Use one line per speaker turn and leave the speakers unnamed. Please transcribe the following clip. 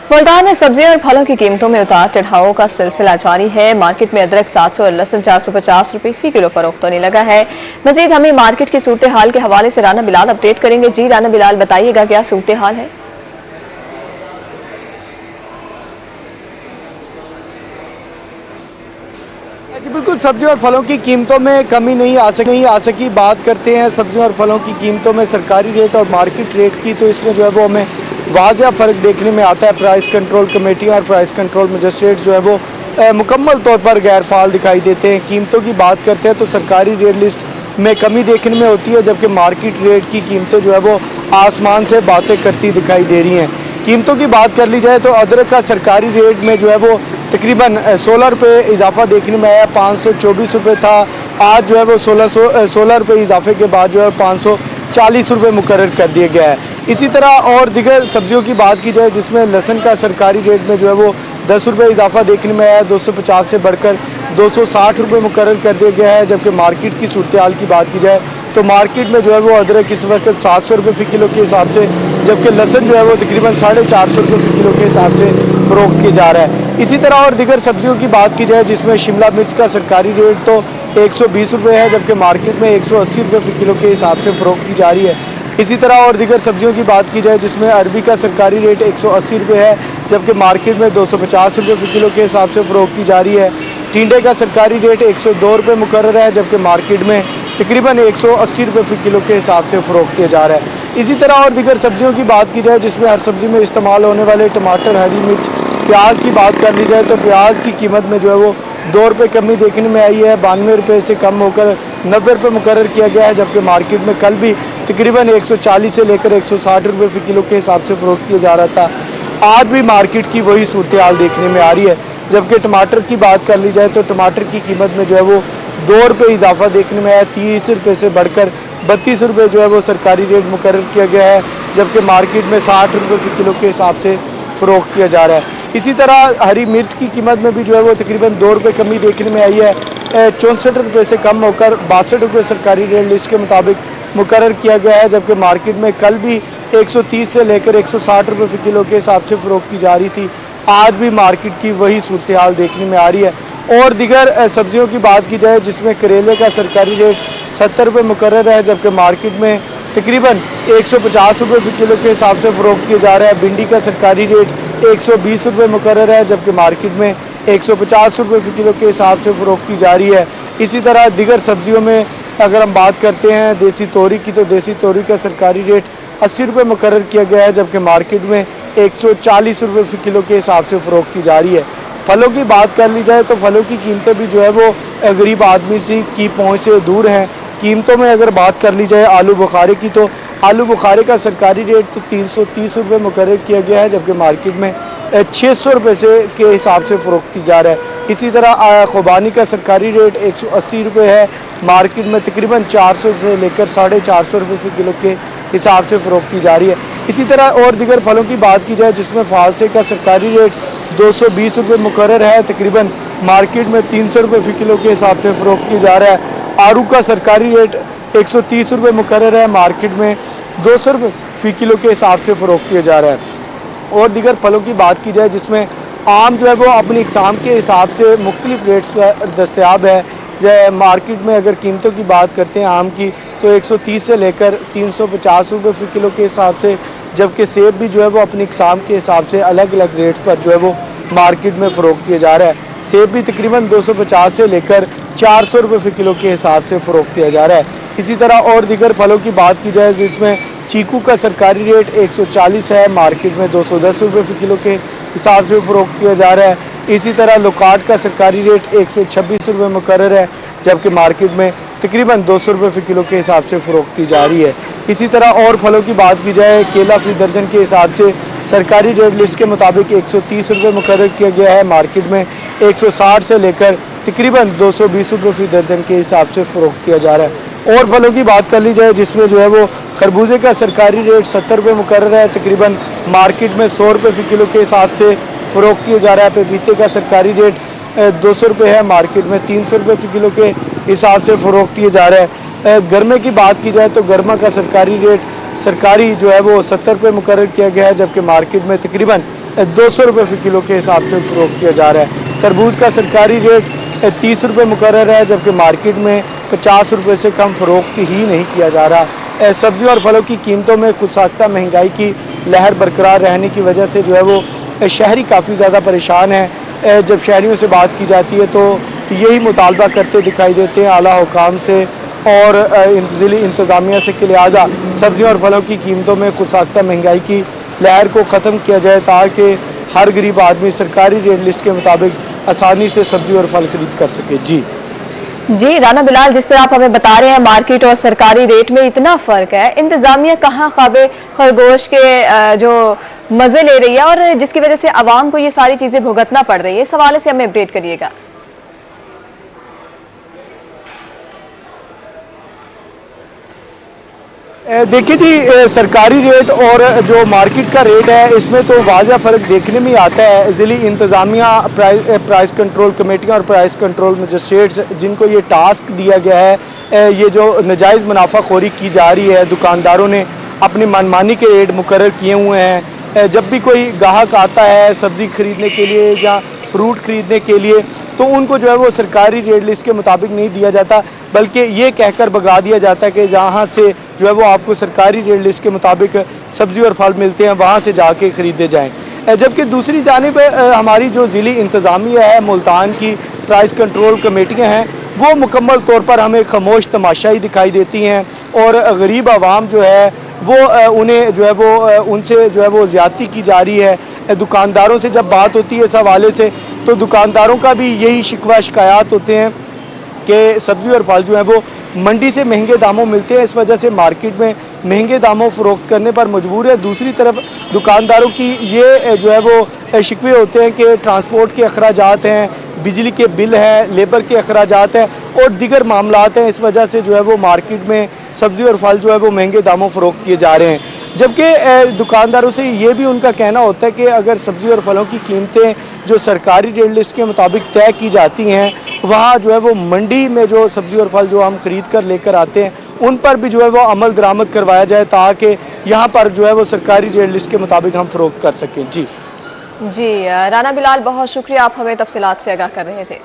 मुल्तान में सब्जियों और फलों की कीमतों में उतार चढ़ावों का सिलसिला जारी है। मार्केट में अदरक 700 और लहसुन 450 रुपए फी किलो फरोख्त होने लगा है। मजीद हमें मार्केट की सूरत हाल के हवाले से राना बिलाल अपडेट करेंगे। जी राना बिलाल, बताइएगा क्या सूरत हाल है?
जी बिल्कुल, सब्जियों और फलों की कीमतों में कमी नहीं आ सकी। बात करते हैं सब्जियों और फलों की कीमतों में सरकारी रेट और मार्केट रेट की, तो इसमें जो है वो हमें वाज़िया फ़र्क देखने में आता है। प्राइस कंट्रोल कमेटी और प्राइस कंट्रोल मजिस्ट्रेट जो है वो मुकम्मल तौर पर गैर फाल दिखाई देते हैं। कीमतों की बात करते हैं तो सरकारी रेट लिस्ट में कमी देखने में होती है, जबकि मार्केट रेट की कीमतें जो है वो आसमान से बातें करती दिखाई दे रही हैं। कीमतों की बात कर ली जाए तो अदरक का सरकारी रेट में जो है वो तकरीबन 16 रुपये इजाफा देखने में आया। 524 रुपये था, आज जो है वो 16 रुपये इजाफे के बाद जो है 540 रुपये मुकर्रर कर दिया गया है। इसी तरह और दिगर सब्जियों की बात की जाए, जिसमें लहसुन का सरकारी रेट में जो है वो 10 रुपये इजाफा देखने में आया। 250 से बढ़कर 260 रुपये मुकर्रर कर दिया गया है। जबकि मार्केट की सूरत हाल की बात की जाए तो मार्केट में जो है वो अदरक इस वक्त 700 रुपये फी किलो के हिसाब से, जबकि लहसुन जो है वो तकरीबन 450 रुपये फी किलो के हिसाब से फरोख्त किया जा रहा है। इसी तरह और दिगर सब्जियों की बात की जाए, जिसमें शिमला मिर्च का सरकारी रेट तो 120 रुपये है, जबकि मार्केट में 180 रुपये फी किलो के हिसाब से फरोख्त की जा रही है। इसी तरह और दिगर सब्जियों की बात की जाए, जिसमें अरबी का सरकारी रेट 180 रुपये है, जबकि मार्केट में 250 रुपये फी किलो के हिसाब से फरोख्त की जा रही है। टिंडे का सरकारी रेट 102 रुपये मुकर्रर है, जबकि मार्केट में तकरीबन 180 रुपये फी किलो के हिसाब से फरोख्त किया जा रहा है। इसी तरह और दिगर सब्जियों की बात की जाए, जिसमें हर सब्जी में इस्तेमाल होने वाले टमाटर, हरी मिर्च, प्याज की बात कर ली जाए तो प्याज की कीमत में जो है वो 2 रुपये कमी देखने में आई है। 92 रुपये से कम होकर 90 रुपये मुकर्रर किया गया है, जबकि मार्केट में कल भी तकरीबन 140 से लेकर 160 रुपये फी किलो के हिसाब से फरोख्त किया जा रहा था। आज भी मार्केट की वही सूरत हाल देखने में आ रही है। जबकि टमाटर की बात कर ली जाए तो टमाटर की कीमत में जो है वो 2 रुपये इजाफा देखने में आया। 30 रुपये से बढ़कर 32 रुपये जो है वो सरकारी रेट मुकर्रर किया गया है, जबकि मार्केट में 60 रुपये फी किलो के हिसाब से फरोख्त किया जा रहा है। इसी तरह हरी मिर्च की कीमत में भी जो है वो तकरीबन 2 रुपये कमी देखने में आई है। 64 रुपये से कम होकर 62 रुपये सरकारी रेट लिस्ट के मुताबिक मुकर्रर किया गया है, जबकि मार्केट में कल भी 130 से लेकर 160 रुपये फी किलो के हिसाब से फरोख्त की जा रही थी। आज भी मार्केट की वही सूरत हाल देखने में आ रही है। और दिगर सब्जियों की बात की जाए, जिसमें करेले का सरकारी रेट 70 रुपये मुकर्रर है, जबकि मार्केट में तकरीबन 150 रुपये फी किलो के हिसाब से फरोख्त किया जा रहा है। भिंडी का सरकारी रेट 120 रुपये मुकर्रर है, जबकि मार्केट में 150 रुपये फी किलो के हिसाब से फरोख्त की जा रही है। इसी तरह दिगर सब्जियों में अगर हम बात करते हैं देसी तोरी की, तो देसी तोरी का सरकारी रेट 80 रुपये मुकर्रर किया गया है, जबकि मार्केट में 140 रुपये फी किलो के हिसाब से फरोख्त की जा रही है। फलों की बात कर ली जाए तो फलों की कीमतें भी जो है वो गरीब आदमी की पहुंच से दूर हैं। कीमतों में अगर बात कर ली जाए आलू बुखारे की, तो आलू बुखारे का सरकारी रेट तो 330 रुपये मुकर्रर किया गया है, जबकि मार्केट में 600 रुपये से के हिसाब से फरोख्त की जा रहा है। इसी तरह खुबानी का सरकारी रेट 180 रुपये है, मार्केट में तकरीबन 400 से लेकर 450 रुपये फी किलो के हिसाब से फरोख्त की जा रही है। इसी तरह और दिगर फलों की बात की जाए, जिसमें फालसे का सरकारी रेट 220 रुपये मुकर्रर है, तकरीबन मार्केट में 300 रुपये फी किलो के हिसाब से फरोख्त किया जा रहा है। आड़ू का सरकारी रेट 130 रुपये मुकर्रर है, मार्केट में 200 रुपये फी किलो के हिसाब से फरोख्त किया जा रहा है। और दिगर फलों की बात की जाए, जिसमें आम जो है वो अपनी इकसाम के हिसाब से मुख्तलिफ रेट्स दस्तयाब है। मार्केट में अगर कीमतों की बात करते हैं आम की, तो 130 से लेकर 350 रुपये फी किलो के हिसाब से, जबकि सेब भी जो है वो अपनी इकसाम के हिसाब से अलग अलग रेट्स पर जो है वो मार्केट में फरोख्त किया जा रहा है। सेब भी तकरीबन 250 से लेकर 400 रुपये फी किलो के हिसाब से फरोख्त किया जा रहा है। इसी तरह और दिगर फलों की बात की जाए, जिसमें चीकू का सरकारी रेट 140 है, मार्केट में 210 रुपये फी किलो के हिसाब से फरोख्त किया जा रहा है। इसी तरह लोकाट का सरकारी रेट 126 रुपये मुकर्रर है, जबकि मार्केट में तकरीबन 200 रुपये फी किलो के हिसाब से फरोख्त की जा रही है। इसी तरह और फलों की बात की जाए, केला फी दर्जन के हिसाब से सरकारी रेट लिस्ट के मुताबिक 130 रुपये मुकर्रर किया गया है, मार्केट में 160 से लेकर तकरीबन 220 रुपये फी दर्जन के हिसाब से फरोख्त किया जा रहा है। और फलों की बात कर ली जाए, जिसमें जो है वो खरबूजे का सरकारी रेट 70 रुपये मुकर्रर है, तकरीबन मार्केट में 100 रुपये फी किलो के हिसाब से फरोख्त किया जा रहा है। पपीते का सरकारी रेट 200 रुपये है, मार्केट में 300 रुपये फी किलो के हिसाब से फरोख्त किया जा रहा है। गरमे की बात की जाए तो गरमा का सरकारी रेट जो है वो 70 रुपये मुकर्रर किया गया है, जबकि मार्केट में तकरीबन 200 रुपये फी किलो के हिसाब से फरोख्त किया जा रहा है। तरबूज का सरकारी रेट 30 रुपये मुकर्रर है, जबकि मार्केट में 50 रुपये से कम फरोख्त ही नहीं किया जा रहा। सब्जी और फलों की कीमतों में खुद साख्ता महंगाई की लहर बरकरार रहने की वजह से जो है वो शहरी काफ़ी ज़्यादा परेशान है। जब शहरियों से बात की जाती है तो यही मुतालबा करते दिखाई देते हैं आला हुकाम से और ज़िली इंतज़ामिया से कि लिहाजा सब्जियों और फलों की कीमतों में खुद साख्ता महंगाई की लहर को ख़त्म किया जाए, ताकि हर गरीब आदमी सरकारी रेट लिस्ट के मुताबिक आसानी से सब्जी और फल खरीद कर सके।
जी राना बिलाल, जिस तरह आप हमें बता रहे हैं मार्केट और सरकारी रेट में इतना फर्क है, इंतजामिया कहाँ ख्वाबे खरगोश के जो मजे ले रही है और जिसकी वजह से आवाम को ये सारी चीजें भुगतना पड़ रही है, इस हवाले से हमें अपडेट करिएगा।
देखिए जी, सरकारी रेट और जो मार्केट का रेट है इसमें तो वाज़ा फ़र्क देखने में आता है। ज़िली इंतज़ामिया, प्राइस कंट्रोल कमेटियाँ और प्राइस कंट्रोल मजिस्ट्रेट्स जिनको ये टास्क दिया गया है, ये जो नाजायज़ मुनाफाखोरी की जा रही है, दुकानदारों ने अपनी मनमानी के रेट मुकर्रर किए हुए हैं। जब भी कोई ग्राहक आता है सब्ज़ी खरीदने के लिए या फ्रूट खरीदने के लिए, तो उनको जो है वो सरकारी रेट लिस्ट के मुताबिक नहीं दिया जाता, बल्कि ये कहकर भगा दिया जाता है कि जहाँ से जो है वो आपको सरकारी रेट लिस्ट के मुताबिक सब्जी और फल मिलते हैं वहाँ से जाके खरीदे जाएं। जबकि दूसरी जानिब हमारी जो ज़िली इंतज़ामिया है, मुल्तान की प्राइस कंट्रोल कमेटियाँ हैं, वो मुकम्मल तौर पर हमें खामोश तमाशा ही दिखाई देती हैं और गरीब आवाम जो है वो उन्हें जो है वो उनसे जो है वो ज़्यादती की जा रही है। दुकानदारों से जब बात होती है इस हवाले से, तो दुकानदारों का भी यही शिकवा शिकायत होते हैं कि सब्जी और फल जो है वो मंडी से महंगे दामों मिलते हैं, इस वजह से मार्केट में महंगे दामों फरोख्त करने पर मजबूर है। दूसरी तरफ दुकानदारों की ये जो है वो शिकवे होते हैं कि ट्रांसपोर्ट के अखराजात हैं, बिजली के बिल हैं, लेबर के अखराजात हैं और दीगर मामलात हैं, इस वजह से जो है वो मार्केट में सब्जी और फल जो है वो महंगे दामों फरोख्त किए जा रहे हैं। जबकि दुकानदारों से ये भी उनका कहना होता है कि अगर सब्जी और फलों की कीमतें जो सरकारी रेट लिस्ट के मुताबिक तय की जाती हैं, वहाँ जो है वो मंडी में जो सब्जी और फल जो हम खरीद कर लेकर आते हैं उन पर भी जो है वो अमल दरामद करवाया जाए, ताकि यहाँ पर जो है वो सरकारी रेट लिस्ट के मुताबिक हम फरोख्त कर सकें। जी
राना बिलाल, बहुत शुक्रिया, आप हमें तफसीलात से आगाह कर रहे थे।